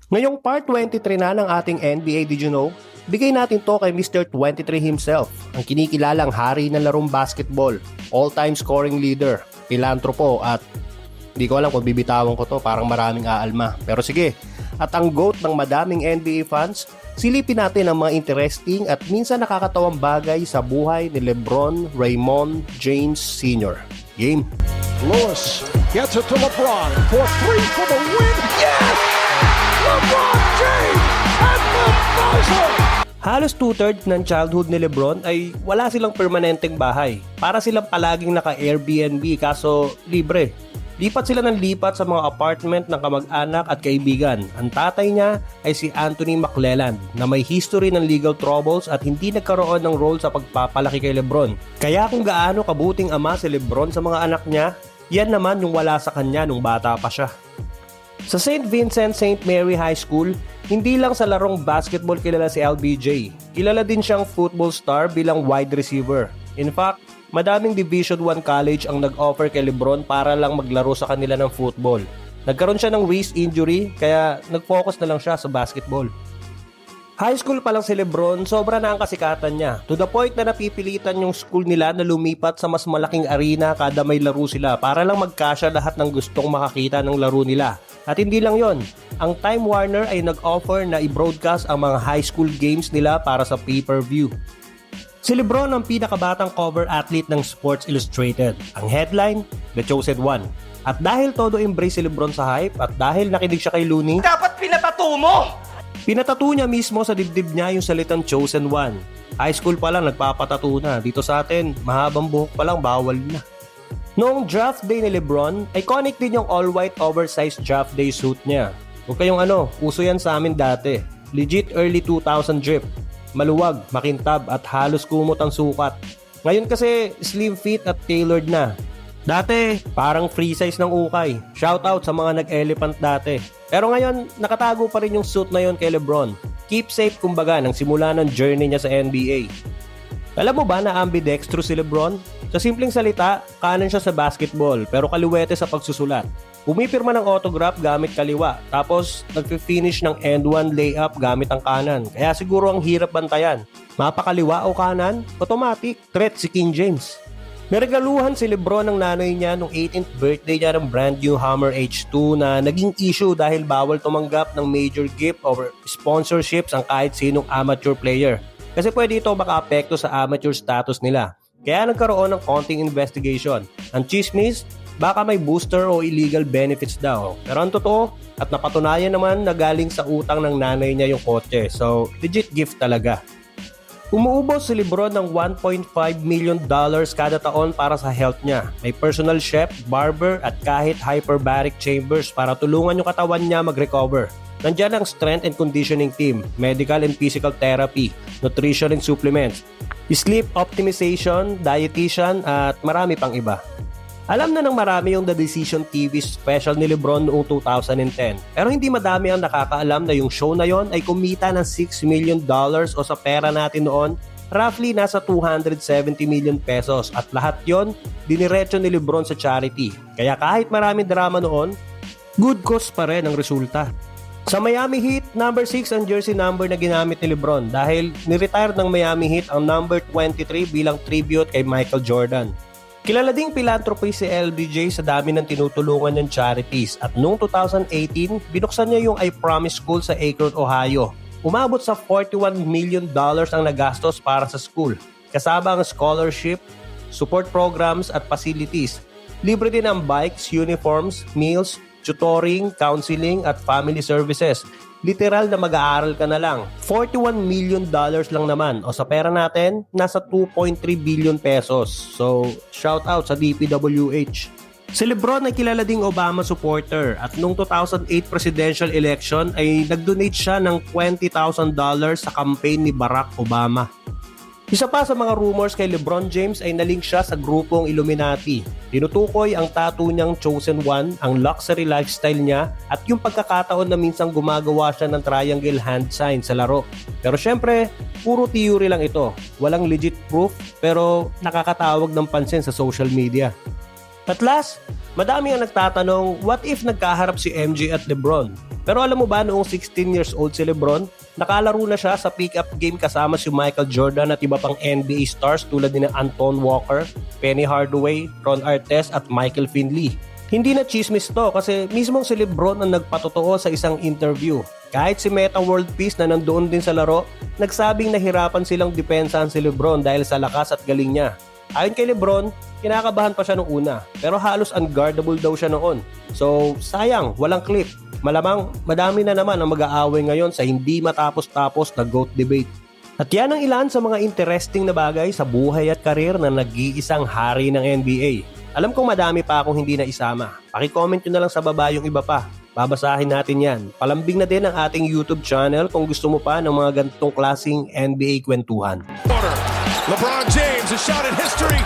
Ngayong part 23 na ng ating NBA Did You Know, bigay natin to kay Mr. 23 himself, ang kinikilalang hari ng larong basketball, all-time scoring leader, philanthropo at hindi ko alam kung bibitawan ko to, parang maraming aalma. Pero sige, at ang GOAT ng madaming NBA fans, silipin natin ang mga interesting at minsan nakakatawang bagay sa buhay ni LeBron Raymond James Sr. Game! Lewis gets it to LeBron for three for the win. Yes! LeBron James at the buzzer! Halos 2/3 ng childhood ni LeBron ay wala silang permanenteng bahay. Para silang palaging naka-Airbnb kaso libre. Lipat sila ng lipat sa mga apartment ng kamag-anak at kaibigan. Ang tatay niya ay si Anthony McClelland na may history ng legal troubles at hindi nagkaroon ng role sa pagpapalaki kay LeBron. Kaya kung gaano kabuting ama si LeBron sa mga anak niya, yan naman yung wala sa kanya nung bata pa siya. Sa St. Vincent St. Mary High School, hindi lang sa larong basketball kilala si LBJ. Kilala din siyang football star bilang wide receiver. In fact, madaming Division I college ang nag-offer kay LeBron para lang maglaro sa kanila ng football. Nagkaroon siya ng wrist injury kaya nag-focus na lang siya sa basketball. High school pa lang si LeBron, sobra na ang kasikatan niya. To the point na napipilitan yung school nila na lumipat sa mas malaking arena kada may laro sila para lang magkasya lahat ng gustong makakita ng laro nila. At hindi lang yon, ang Time Warner ay nag-offer na i-broadcast ang mga high school games nila para sa pay-per-view. Si LeBron ang pinakabatang cover athlete ng Sports Illustrated. Ang headline, The Chosen One. At dahil todo embrace si LeBron sa hype at dahil nakinig siya kay Looney, Dapat pinatato mo! pinatato niya mismo sa dibdib niya yung salitang Chosen One. High school pa lang nagpapatato na. Dito sa atin, mahabang buhok pa lang bawal na. Noong draft day ni LeBron, iconic din yung all-white oversized draft day suit niya. Huwag kayong uso yan sa amin dati. Legit early 2000 drip. Maluwag, makintab at halos kumot ang sukat. Ngayon kasi slim fit at tailored na. Dati, parang free size ng ukay. Shoutout sa mga nag-elephant dati. Pero ngayon, nakatago pa rin yung suit na yon kay LeBron. Keep safe kumbaga ng simula ng journey niya sa NBA. Alam mo ba na ambidextrous si LeBron? Sa simpleng salita, kanan siya sa basketball pero kaliwete sa pagsusulat. Pumipirma ng autograph gamit kaliwa, tapos nagpi-finish ng end one layup gamit ang kanan. Kaya siguro ang hirap bantayan. Mapakaliwa o kanan, automatic, threat si King James. Naregaluhan si LeBron ng nanay niya nung 18th birthday niya ng brand new Hummer H2 na naging issue dahil bawal tumanggap ng major gift or sponsorships ang kahit sinong amateur player. Kasi pwede ito makaapekto sa amateur status nila. Kaya nagkaroon ng konting investigation. Ang chismis, baka may booster o illegal benefits daw. Pero ang totoo, at napatunayan naman na galing sa utang ng nanay niya yung kotse. So, legit gift talaga. Umuubos si LeBron ng $1.5 million kada taon para sa health niya. May personal chef, barber at kahit hyperbaric chambers para tulungan yung katawan niya mag-recover. Nandiyan ang strength and conditioning team, medical and physical therapy, nutrition and supplements, sleep optimization, dietitian at marami pang iba. Alam na ng marami yung The Decision TV special ni LeBron noong 2010. Pero hindi madami ang nakakaalam na yung show na yon ay kumita ng $6 million o sa pera natin noon, roughly nasa 270 million pesos. At lahat yon diniretso ni LeBron sa charity. Kaya kahit maraming drama noon, good cause pa rin ang resulta. Sa Miami Heat, number 6 ang jersey number na ginamit ni LeBron dahil niretire ng Miami Heat ang number 23 bilang tribute kay Michael Jordan. Kilala ding philanthropist si LBJ sa dami ng tinutulungan niyang charities at noong 2018, binuksan niya yung I Promise School sa Akron, Ohio. Umabot sa $41 million ang nagastos para sa school. Kasama ang scholarship, support programs at facilities. Libre din ang bikes, uniforms, meals, tutoring, counseling at family services. Literal na mag-aaral ka na lang. $41 million lang naman o sa pera natin, nasa 2.3 billion pesos. So, shout out sa DPWH. Si LeBron ay kilala ding Obama supporter at noong 2008 presidential election ay nag-donate siya ng $20,000 sa campaign ni Barack Obama. Isa pa sa mga rumors kay LeBron James ay nalink siya sa grupong Illuminati. Tinutukoy ang tattoo niyang Chosen One, ang luxury lifestyle niya at yung pagkakataon na minsang gumagawa siya ng triangle hand sign sa laro. Pero syempre, puro theory lang ito. Walang legit proof pero nakakatawag ng pansin sa social media. At last, madami ang nagtatanong, what if nagkaharap si MJ at LeBron? Pero alam mo ba noong 16 years old si LeBron, nakalaro na siya sa pick-up game kasama si Michael Jordan at iba pang NBA stars tulad ni Anton Walker, Penny Hardaway, Ron Artest at Michael Finley. Hindi na chismis to kasi mismong si LeBron ang nagpatotoo sa isang interview. Kahit si Meta World Peace na nandoon din sa laro, nagsabing nahirapan silang depensahan si LeBron dahil sa lakas at galing niya. Ayon kay LeBron, kinakabahan pa siya noong una pero halos unguardable daw siya noon. So sayang, walang clip. Malamang madami na naman ang mag-aaway ngayon sa hindi matapos-tapos na GOAT debate. At yan ang ilan sa mga interesting na bagay sa buhay at karir na nag-iisang hari ng NBA. Alam kong madami pa akong hindi na isama. Paki-comment nyo na lang sa baba yung iba pa. Babasahin natin yan. Palambing na din ang ating YouTube channel kung gusto mo pa ng mga ganitong klaseng NBA kwentuhan. LeBron James, a shot in history.